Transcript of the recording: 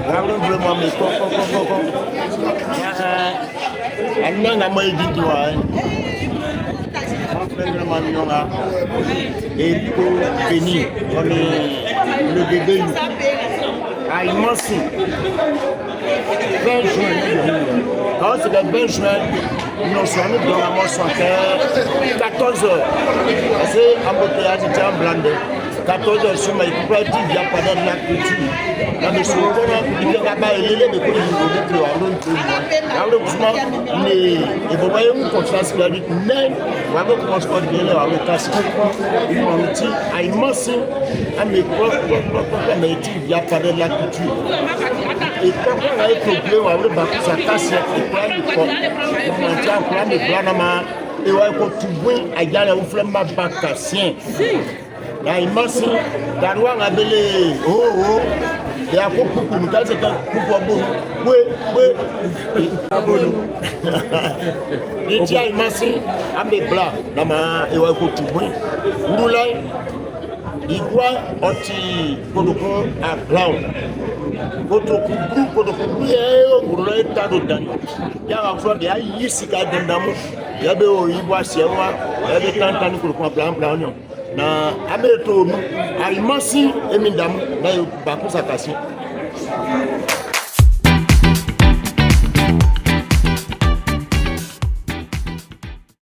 vraiment mais Ananga mai ditwa et pour venir on est le bébé à immense 20 juin quand c'est le 20 juin nous sommes dans la moisson 14 heures c'est embouteillage de blindé 14 heures sur ma équipe il y a pas de la culture dans le second il y a pas il est mais et vous voyez une confiance qui a dit mais vraiment comment je peux dire là avec casse il m'a dit à immense à mes propres mais il y a pas de la culture et quand on a un problème avec Bakou ça casse et quoi on tient quoi mais planama et ouais quand tu vois à gagner un flemme bacasien na immense darwa ngabele oh et à quoi pour nous c'est pour bon oui abonu et tiens immense ambe bla na ma et ouais quand tu vois ndulai igwa oti kodoko a brown kodoko yeo ngurule tado dani ya afro de ayi sika dendamu ya be o igwa sewa ya be tantani kodoko brown na abeto no aimasi emindam na Bakou Sakasi